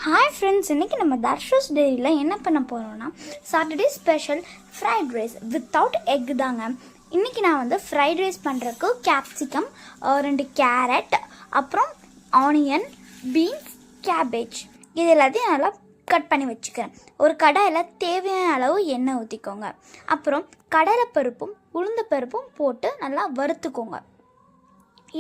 Hi friends, இன்றைக்கி நம்ம தர்ஷூஸ் டெய்ரியில் என்ன பண்ண போகிறோம்னா Saturday special fried rice without egg தாங்க. இன்றைக்கி நான் வந்து ஃப்ரைட் ரைஸ் பண்ணுறதுக்கு கேப்சிகம், 2 கேரட், அப்புறம் ஆனியன், பீன்ஸ், கேபேஜ் இது எல்லாத்தையும் நல்லா கட் பண்ணி வச்சுக்கிறேன். ஒரு கடாயில் தேவையான அளவு எண்ணெய் ஊற்றிக்கோங்க. அப்புறம் கடலைப்பருப்பும் உளுந்த பருப்பும் போட்டு நல்லா வறுத்துக்கோங்க.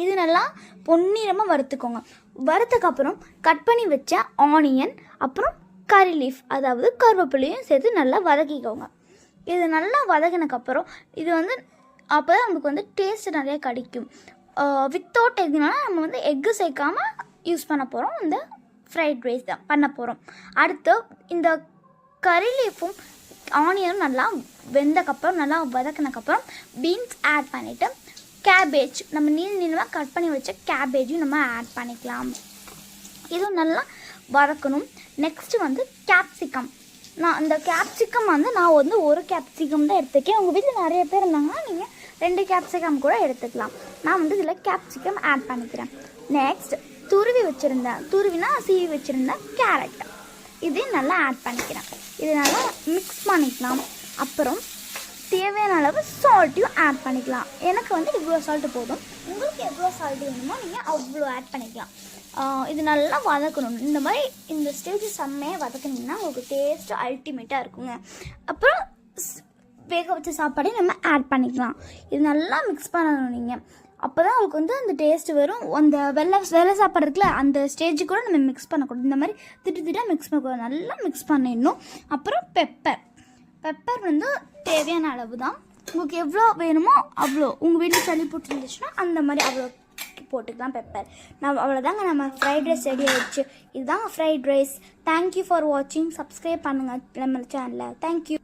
இது நல்லா பொன்னிறமாக வறுத்துக்கோங்க. வறுத்ததுக்கப்புறம் கட் பண்ணி வச்ச ஆனியன், அப்புறம் கறி லீஃப் அதாவது கருவேப்பிலையும் சேர்த்து நல்லா வதக்கிக்கோங்க. இது நல்லா வதக்கினதுக்கப்புறம் இது வந்து அப்போ தான் நமக்கு வந்து டேஸ்ட் நிறைய கிடைக்கும். வித்தவுட் எக்னால நம்ம வந்து எக்கு சேர்க்காமல் யூஸ் பண்ண போகிறோம். இந்த ஃப்ரைட் ரைஸ் தான் பண்ண போகிறோம். அடுத்து இந்த கறி லீஃபும் ஆனியனும் நல்லா வெந்தக்கப்புறம் நல்லா வதக்கினதுக்கப்புறம் பீன்ஸ் ஆட் பண்ணிவிட்டு கேபேஜ் நம்ம நீளமாக கட் பண்ணி வச்ச கேபேஜும் நம்ம ஆட் பண்ணிக்கலாம். இதுவும் நல்லா வதக்கணும். நெக்ஸ்ட்டு வந்து கேப்சிகம். அந்த கேப்சிகம் வந்து நான் வந்து ஒரு கேப்சிகம் தான் எடுத்துக்கேன். உங்கள் வீட்டில் நிறைய பேர் இருந்தாங்கன்னா நீங்கள் 2 கேப்சிகம் கூட எடுத்துக்கலாம். நான் வந்து இதில் கேப்சிகம் ஆட் பண்ணிக்கிறேன். நெக்ஸ்ட் துருவினா சீவி வச்சுருந்தேன் கேரட் இதையும் நல்லா ஆட் பண்ணிக்கிறேன். இது நல்லா மிக்ஸ் பண்ணிக்கலாம். அப்புறம் தேவையான அளவு சால்ட்டையும் ஆட் பண்ணிக்கலாம். எனக்கு வந்து இவ்வளோ சால்ட்டு போதும். உங்களுக்கு எவ்வளோ சால்ட்டு வேணுமோ நீங்கள் அவ்வளோ ஆட் பண்ணிக்கலாம். இது நல்லா வதக்கணும். இந்த மாதிரி இந்த ஸ்டேஜ் செம்மையாக வதக்குனீங்கன்னா உங்களுக்கு டேஸ்ட்டு அல்டிமேட்டாக இருக்குங்க. அப்புறம் வேக வச்ச சாப்பாடையும் நம்ம ஆட் பண்ணிக்கலாம். இது நல்லா மிக்ஸ் பண்ணணும் நீங்கள். அப்போ தான் உங்களுக்கு வந்து அந்த டேஸ்ட்டு வரும். அந்த வெள்ளை சாப்பாடு இருக்குல்ல அந்த ஸ்டேஜுக்கு கூட நம்ம மிக்ஸ் பண்ணக்கூடாது. இந்த மாதிரி திட்டாக மிக்ஸ் பண்ணக்கூடாது. நல்லா மிக்ஸ் பண்ணிடணும். அப்புறம் பெப்பர் வந்து தேவையான அளவு தான். உங்களுக்கு எவ்வளோ வேணுமோ அவ்வளோ. உங்கள் வீட்டில் சளி போட்டுருந்துச்சுன்னா அந்த மாதிரி அவ்வளோ போட்டுக்கலாம் பெப்பர். அவ்வளோதாங்க, நம்ம ஃப்ரைட் ரைஸ் ரெடி ஆகிடுச்சு. இதுதாங்க ஃப்ரைட் ரைஸ். தேங்க்யூ ஃபார் வாட்சிங். சப்ஸ்கிரைப் பண்ணுங்கள் நம்ம சேனலில். தேங்க்யூ.